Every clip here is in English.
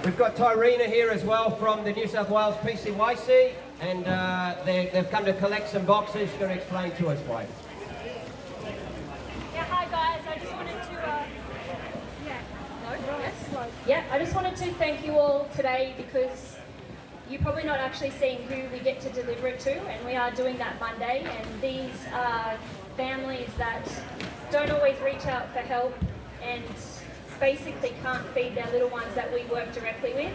We've got Tyrena here as well from the New South Wales PCYC, and they've come to collect some boxes. She's going to explain to us why. Yeah, hi guys. I just wanted to I just wanted to thank you all today, because you're probably not actually seeing who we get to deliver it to, and we are doing that Monday, and these are families that don't always reach out for help and basically can't feed their little ones that we work directly with.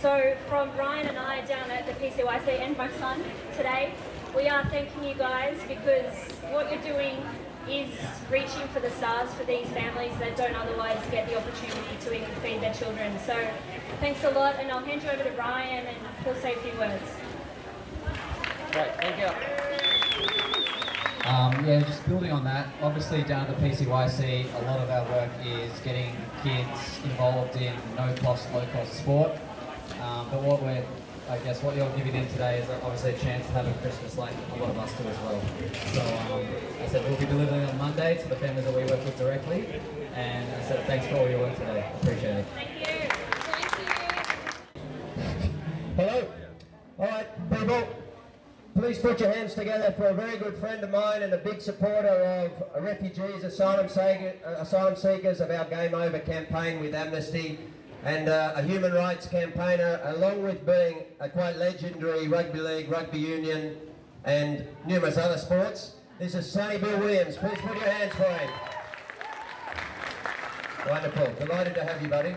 So from Ryan and I down at the PCYC and my son today, we are thanking you guys, because what you're doing is reaching for the stars for these families that don't otherwise get the opportunity to even feed their children. So thanks a lot, and I'll hand you over to Ryan and he'll say a few words. Great, thank you. Yeah, just building on that, obviously down at the PCYC, a lot of our work is getting kids involved in no-cost, low-cost sport. But what you're giving them today is obviously a chance to have a Christmas like a lot of us do as well. So I said we'll be delivering on Monday to the families that we work with directly, and I said thanks for all your work today. Appreciate it. Thank you. Hello. All right, people. Please put your hands together for a very good friend of mine and a big supporter of refugees, asylum seekers, of our Game Over campaign with Amnesty, and a human rights campaigner, along with being a quite legendary rugby league, rugby union, and numerous other sports. This is Sonny Bill Williams. Please put your hands for him. Wonderful. Delighted to have you, buddy.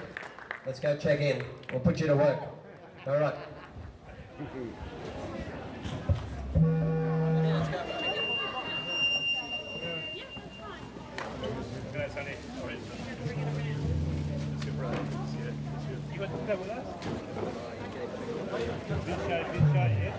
Let's go check in. We'll put you to work. All right. You want to play with us? This guy, yeah.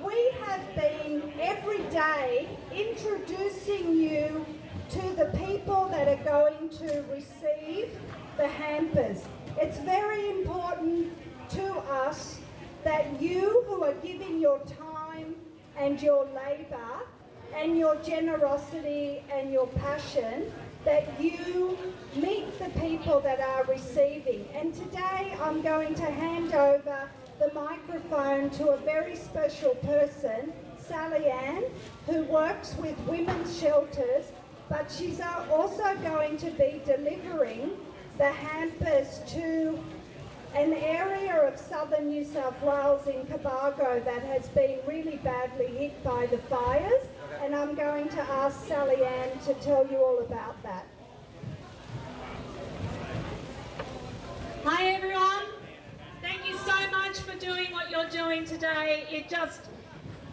We have been every day introducing you to the people that are going to receive the hampers. It's very important to us that you who are giving your time and your labour and your generosity and your passion, that you meet the people that are receiving. And today I'm going to hand over the microphone to a very special person, Sally Ann, who works with women's shelters, but she's also going to be delivering the hampers to an area of southern New South Wales in Cobargo that has been really badly hit by the fires, and I'm going to ask Sally Ann to tell you all about that. Hi everyone, thank you so much for doing what you're doing today. It just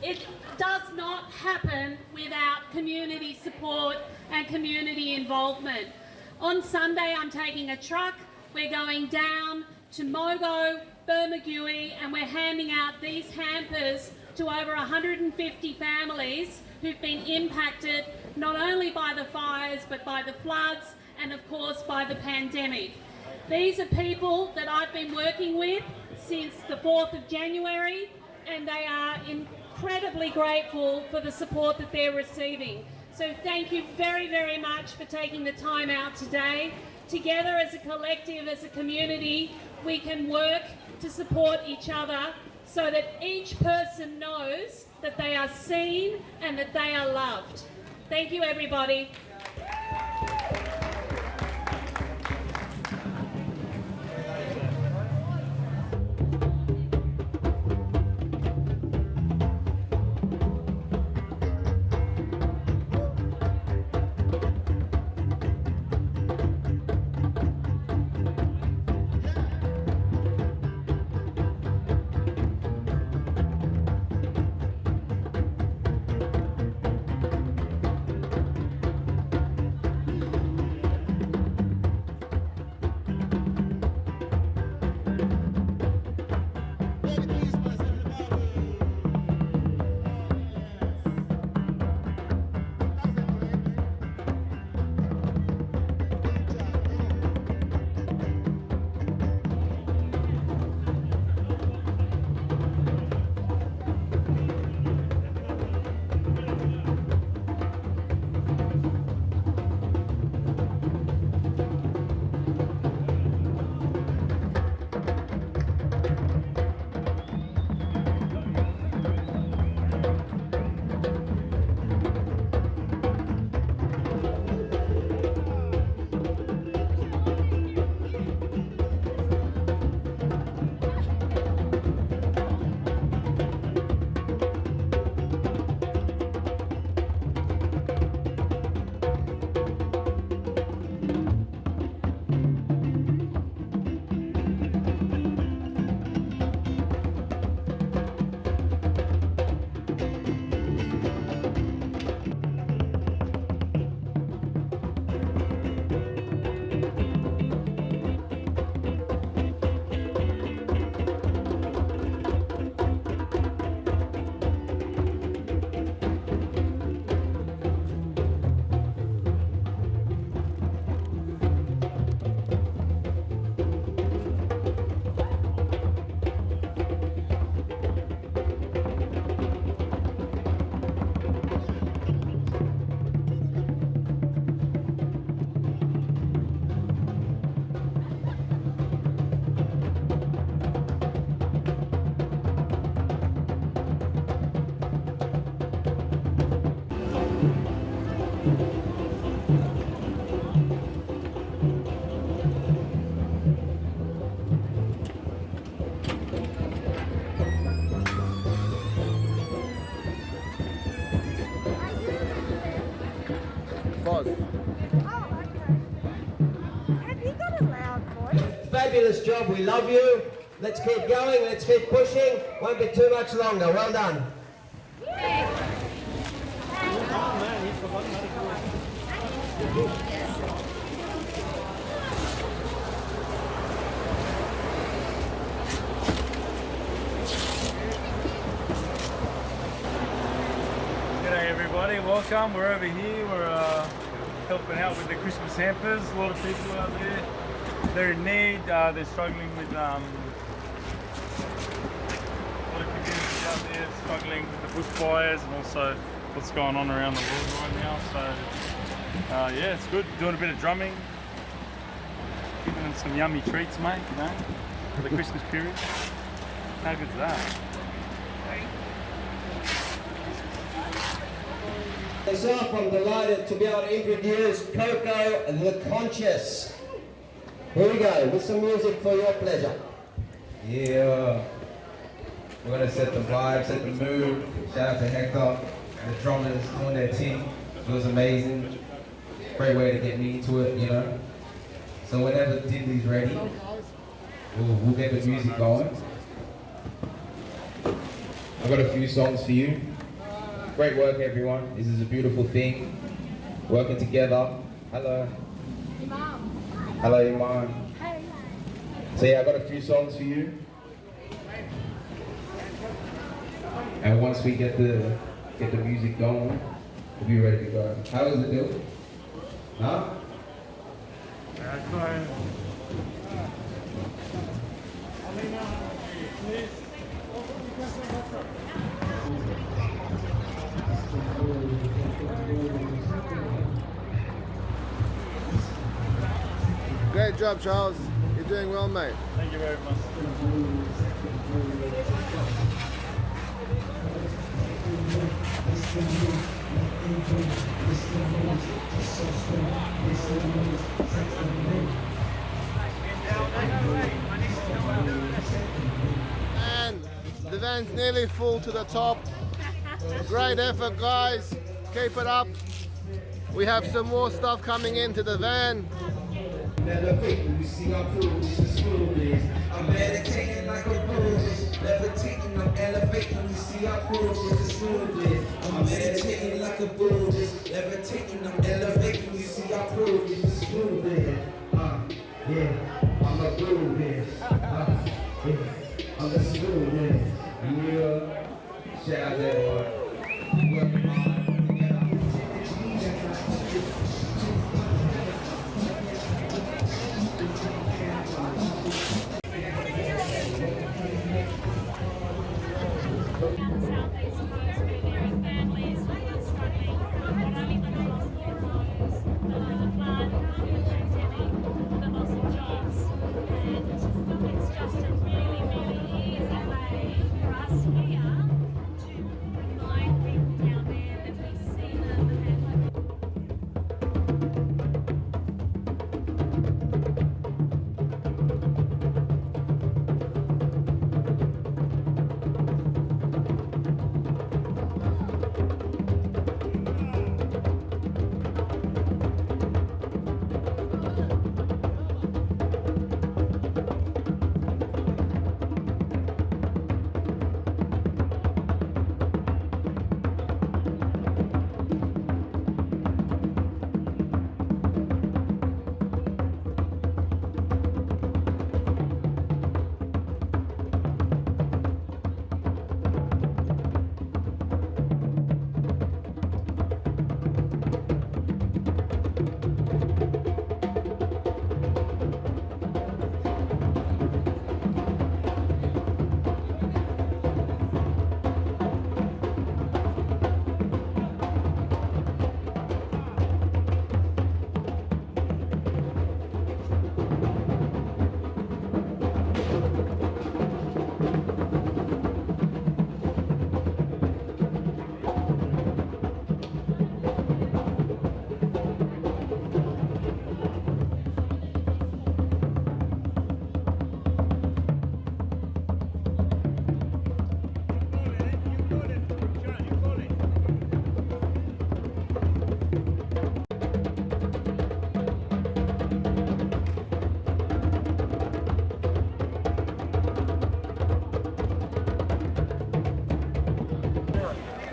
it does not happen without community support and community involvement. On Sunday, I'm taking a truck. We're going down to Mogo, Bermagui, and we're handing out these hampers to over 150 families who've been impacted not only by the fires, but by the floods and of course by the pandemic. These are people that I've been working with since the 4th of January, and they are incredibly grateful for the support that they're receiving. So thank you very, very much for taking the time out today. Together as a collective, as a community, we can work to support each other so that each person knows that they are seen and that they are loved. Thank you, everybody. Fabulous job, we love you. Let's keep going, let's keep pushing. Won't be too much longer. Well done. G'day everybody, welcome. We're over here. We're helping out with the Christmas hampers. A lot of people out there. They're in need. They're struggling with a lot of communities out there struggling with the bushfires and also what's going on around the world right now. So yeah, it's good. Doing a bit of drumming, giving them some yummy treats, mate. You know, for the Christmas period. How good's that? So I'm delighted to be able to introduce Coco the Conscious. Here we go, with some music for your pleasure. Yeah, we're gonna set the vibe, set the mood. Shout out to Hector, the drummers doing their thing. It was amazing. Great way to get me into it, you know. So whenever Dindy's ready, we'll get the music going. I've got a few songs for you. Great work, everyone. This is a beautiful thing. Working together. Hello. Imam. Hello, Iman. Hey. So yeah, I've got a few songs for you. And once we get the music going, we'll be ready to go. How does it do? Huh? Great job, Charles. You're doing well, mate. Thank you very much. And the van's nearly full to the top. Great effort, guys. Keep it up. We have some more stuff coming into the van. You see I'm I'm meditating like a bruise. Levitating, I'm elevating. You see I'm I'm meditating like a bruise. Levitating, I'm elevating. You see I'm yeah, I'm a groove, yeah, I'm a smooth, yeah. Shout out to everyone. Working hard.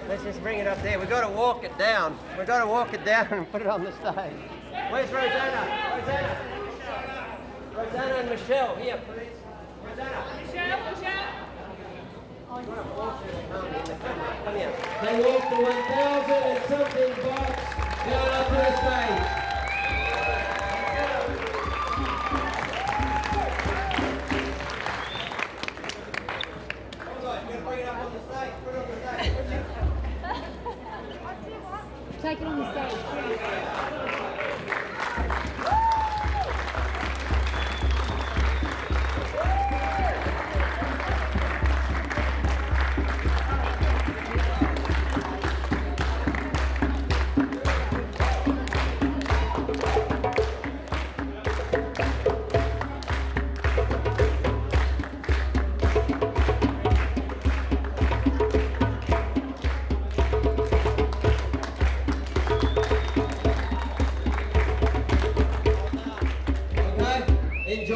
Let's just bring it up there. We've got to walk it down. We've got to walk it down and put it on the stage. Where's Rosanna? Rosanna and Michelle, here, please. Rosanna. Michelle. Come here. They walked the 1,000 and something bucks down up to the stage. Take it on the stage.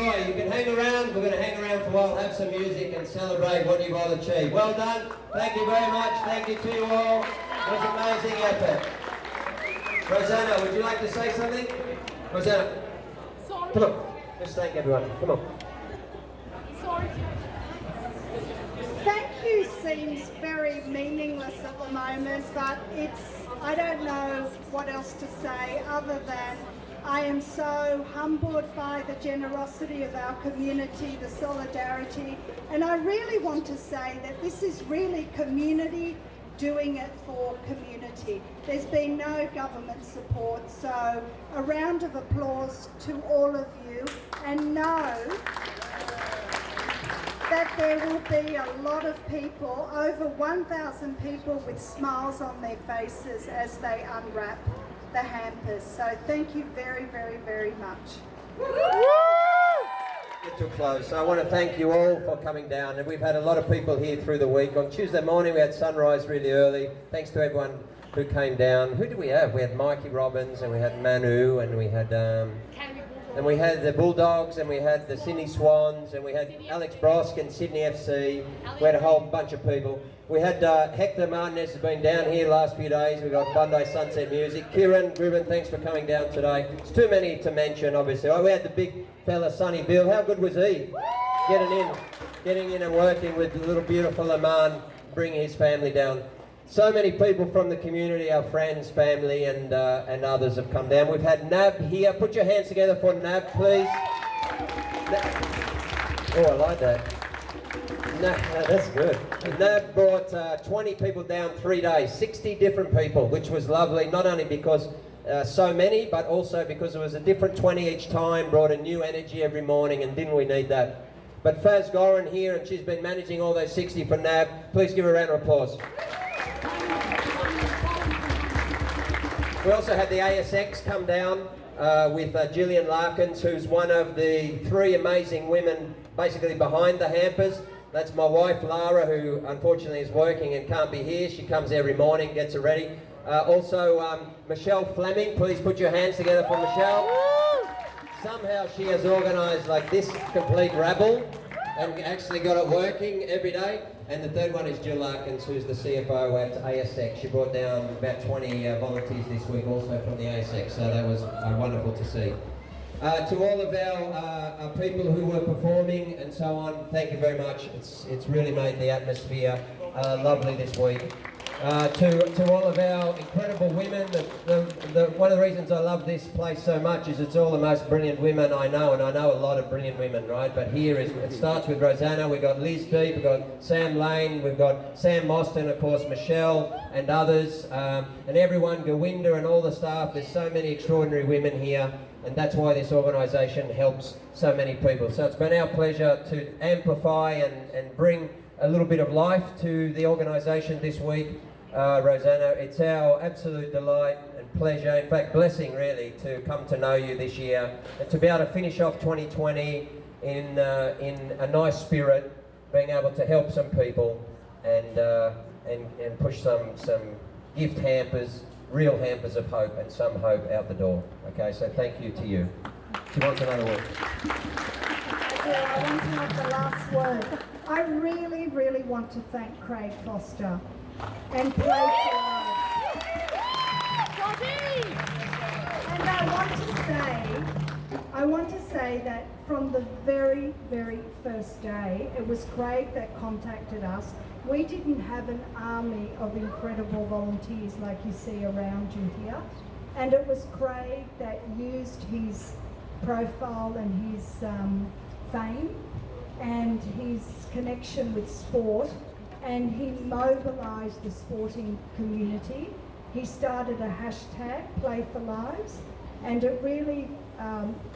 enjoy. You can hang around. We're going to hang around for a while, have some music and celebrate what you've all achieved. Well done. Thank you very much. Thank you to you all. It was an amazing effort. Rosanna, would you like to say something? Rosanna. Sorry. Come on. Just thank everyone. Come on. Sorry. Thank you seems very meaningless at the moment, but I don't know what else to say other than I am so humbled by the generosity of our community, the solidarity, and I really want to say that this is really community doing it for community. There's been no government support, so a round of applause to all of you, and know that there will be a lot of people, over 1,000 people with smiles on their faces as they unwrap the hampers. So thank you very, very, very much. Get to a close. So I want to thank you all for coming down, and we've had a lot of people here through the week. On Tuesday morning we had sunrise really early. Thanks to everyone who came down. Who did we have? We had Mikey Robbins, and we had Manu, and we had the Bulldogs, and we had the Sydney Swans, and we had Alex Brosk and Sydney FC. We had a whole bunch of people. We had Hector Martinez has been down here the last few days. We've got Bondi Sunset Music. Kieran Gribben, thanks for coming down today. It's too many to mention, obviously. Oh, we had the big fella, Sonny Bill. How good was he? Getting in and working with the little beautiful Aman, bringing his family down. So many people from the community, our friends, family, and others have come down. We've had Nab here. Put your hands together for Nab, please. Oh, I like that. No, that's good. Nab brought 20 people down 3 days, 60 different people, which was lovely, not only because so many, but also because it was a different 20 each time, brought a new energy every morning, and didn't we need that? But Faz Goran here, and she's been managing all those 60 for Nab. Please give her a round of applause. We also had the ASX come down with Gillian Larkins, who's one of the 3 amazing women basically behind the Hampers. That's my wife Lara, who unfortunately is working and can't be here. She comes every morning, gets her ready. Also Michelle Fleming, please put your hands together for Michelle. Somehow she has organised like this complete rabble and actually got it working every day. And the third one is Jill Larkins, who's the CFO at ASX. She brought down about 20 volunteers this week also from the ASX, so that was wonderful to see. To all of our people who were performing and so on, thank you very much. It's really made the atmosphere lovely this week. To all of our incredible women, one of the reasons I love this place so much is it's all the most brilliant women I know, and I know a lot of brilliant women, right? But here it starts with Rosanna, we've got Liz Deep, we've got Sam Lane, we've got Sam Mostyn, of course, Michelle and others, and everyone, Gawinda and all the staff. There's so many extraordinary women here, and that's why this organisation helps so many people. So it's been our pleasure to amplify and bring a little bit of life to the organisation this week. Rosanna, it's our absolute delight and pleasure, in fact blessing really, to come to know you this year and to be able to finish off 2020 in a nice spirit, being able to help some people and push some gift hampers, real hampers of hope and some hope out the door. Okay, so thank you to you. She wants another word. I want to have the last word. I really, really want to thank Craig Foster and Play for Lives. And I want to say that from the very, very first day, it was Craig that contacted us. We didn't have an army of incredible volunteers like you see around you here. And it was Craig that used his profile and his fame and his connection with sport, and he mobilised the sporting community. He started a hashtag, Play for Lives, and it really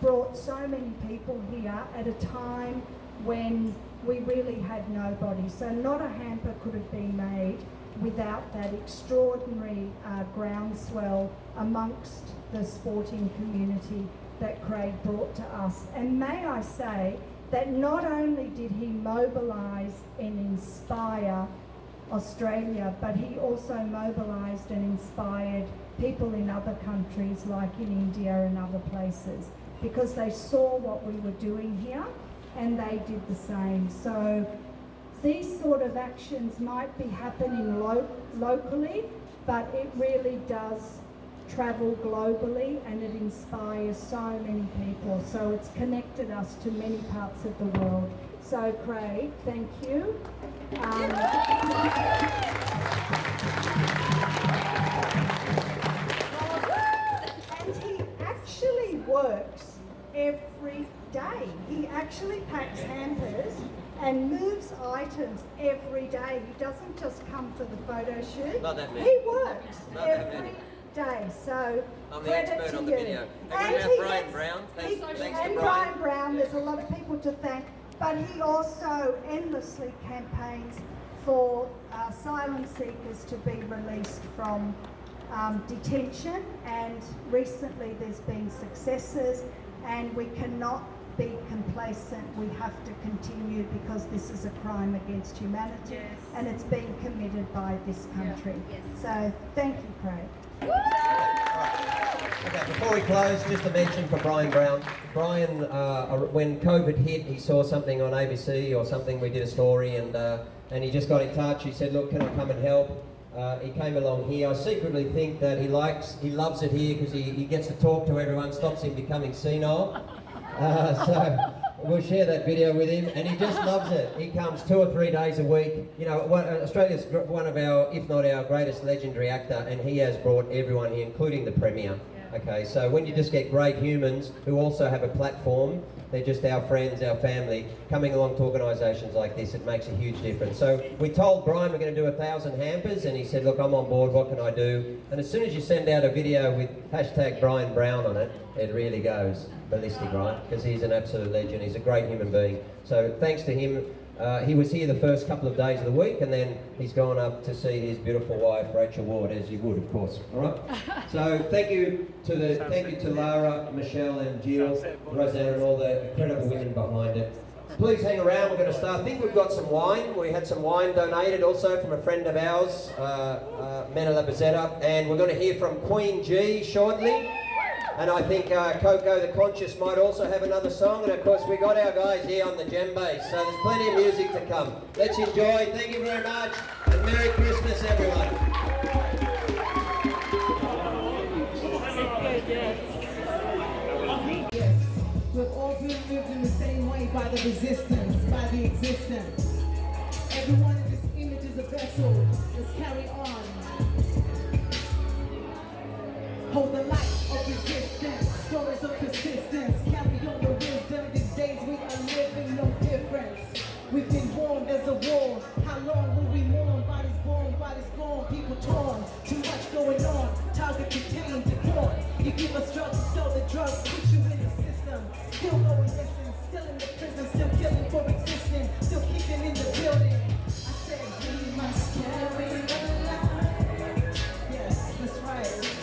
brought so many people here at a time when we really had nobody. So not a hamper could have been made without that extraordinary groundswell amongst the sporting community that Craig brought to us. And may I say that not only did he mobilise and inspire Australia, but he also mobilised and inspired people in other countries like in India and other places. because they saw what we were doing here and they did the same. So these sort of actions might be happening locally, but it really does travel globally and it inspires so many people. So it's connected us to many parts of the world. So Craig, thank you. And he actually works every day. He actually packs hampers and moves items every day. He doesn't just come for the photo shoot. Not that many. He works Not that every many. day. So I'm the credit expert to on the you. video. And And he Brian gets- Brown. Thanks to and Brian. Brian Brown, there's a lot of people to thank, but he also endlessly campaigns for asylum seekers to be released from detention, and recently there's been successes, and we cannot be complacent. We have to continue because this is a crime against humanity, and it's being committed by this country. So thank you, Craig. Okay, before we close, just a mention for Brian Brown. Brian, when COVID hit, he saw something on ABC or something. We did a story, and he just got in touch. He said, "Look, can I come and help?" He came along here. I secretly think that he loves it here because he gets to talk to everyone, stops him becoming senile. So we'll share that video with him, and he just loves it. He comes 2 or 3 days a week. You know, Australia's one of our, if not our greatest legendary actor, and he has brought everyone here, including the Premier. Okay, so when you just get great humans who also have a platform, they're just our friends, our family, coming along to organisations like this, it makes a huge difference. So we told Brian we're going to do 1,000 hampers, and he said, "Look, I'm on board, what can I do?" And as soon as you send out a video with hashtag Brian Brown on it, it really goes ballistic, right? Because he's an absolute legend, he's a great human being. So thanks to him. He was here the first couple of days of the week, and then he's gone up to see his beautiful wife, Rachel Ward, as you would, of course. All right. So thank you to Lara, Michelle, and Jill, Rosanna, and all the incredible women behind it. Please hang around. We're going to start. I think we've got some wine. We had some wine donated also from a friend of ours, Menela Bezetta, and we're going to hear from Queen G shortly. And I think Coco the Conscious might also have another song. And of course, we got our guys here on the djembe, so there's plenty of music to come. Let's enjoy. Thank you very much, and Merry Christmas, everyone. Yes, we've all been lived in the same way by the resistance, by the existence. Everyone in this image is a vessel. Let's carry on. Hold the light of resistance, stories of persistence. Carry on the wisdom. These days we are living no difference. We've been warned there's a war. How long will we mourn? Bodies born, bodies gone, people torn. Too much going on. Target detained to court. You give us drugs, sell the drugs, put you in the system. Still going missing, still in the prison, still killing for existing, still keeping in the building. I said we must carry the light. Yes, that's right.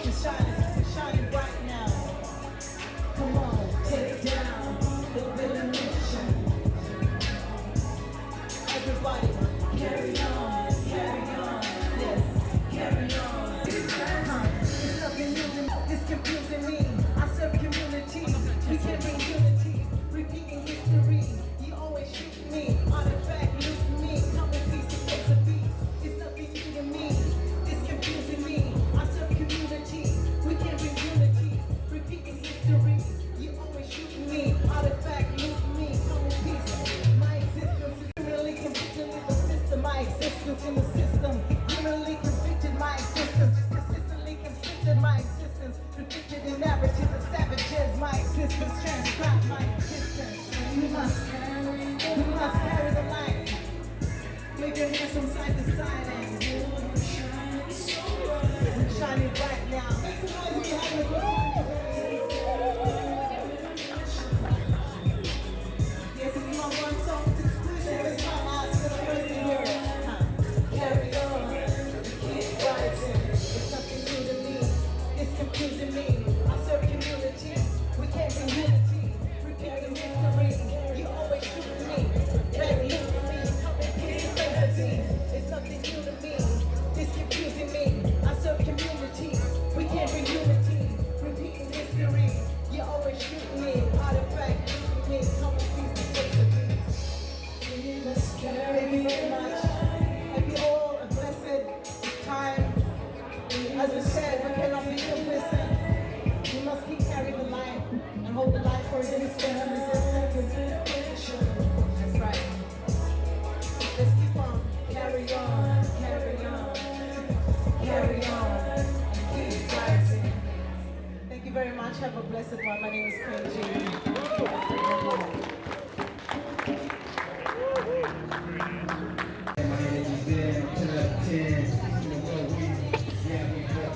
We're shining bright now. Come on, take down the villain mission. Everybody, carry on, yes, carry on. It's nothing new, it's confusing me. I serve community, we can bring unity, repeating history. You always shoot me, artifact, loot me, come in peace, it takes a beat. It's nothing new to me, it's confusing me. I serve community, we can bring unity, repeating history. You always shoot me, artifact, loot me, come in peace. My existence is criminally convicted in the system. My existence in the system, criminally convicted. My existence, consistently convicted. My existence, convicted in narrative of savages. My existence, transcribed my existence. We must carry the light. Wave your hands from side to side and we're shining bright now. Make some noise if you're having a good time. Yes, it's my one song, it's exclusive. It's my last for the first to hear it. Carry on, keep rising. It's nothing new to me, it's confusing me. I serve community, we can't bring unity. Repeating history, you always shoot me. Back loot me, come and peace, face. It's nothing new to me. Have a blessed one. My name is Kenji.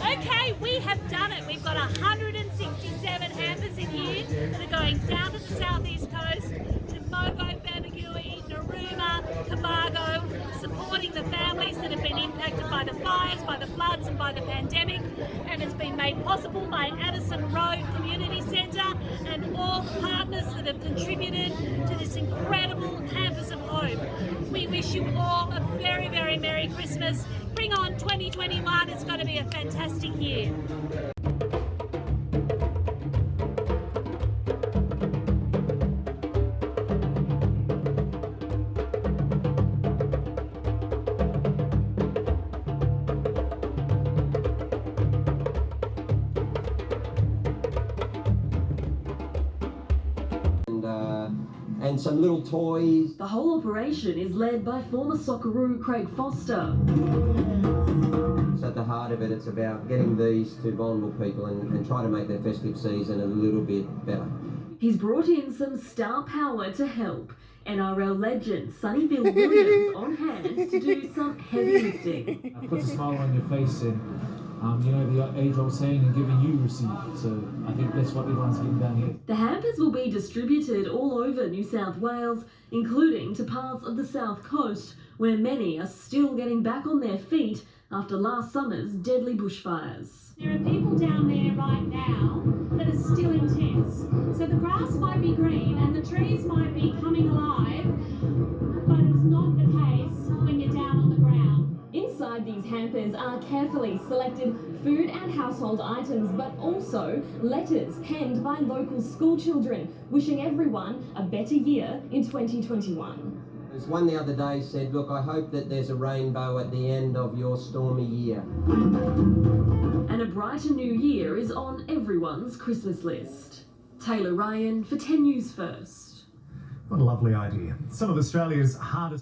Okay, we have done it. We've got 167 hampers in here that are going down to the southeast coast to Mogo, Babagui, Narooma, Camargo, supporting the families that have been impacted by the fires, by the floods and by the pandemic, and it's been made possible by Addison Road Community Centre and all the partners that have contributed to this incredible Hampers of Hope. We wish you all a very, very Merry Christmas. Bring on 2021, it's going to be a fantastic year. And some little toys. The whole operation is led by former Socceroo Craig Foster. So at the heart of it, it's about getting these to vulnerable people and trying to make their festive season a little bit better. He's brought in some star power to help. NRL legend Sonny Bill Williams on hand to do some heavy lifting. It puts a smile on your face and you know the age-old saying, and giving you receipt. So I think that's what everyone's getting down here. The hampers will be distributed all over New South Wales, including to parts of the south coast, where many are still getting back on their feet after last summer's deadly bushfires. There are people down there right now that are still intense. So the grass might be green and the trees might be coming alive, but it's not the case when you're down on the ground. Inside these hampers are carefully selected food and household items, but also letters penned by local school children, wishing everyone a better year in 2021. There's one the other day said, look, I hope that there's a rainbow at the end of your stormy year. And a brighter new year is on everyone's Christmas list. Taylor Ryan for 10 News First. What a lovely idea. Some of Australia's hardest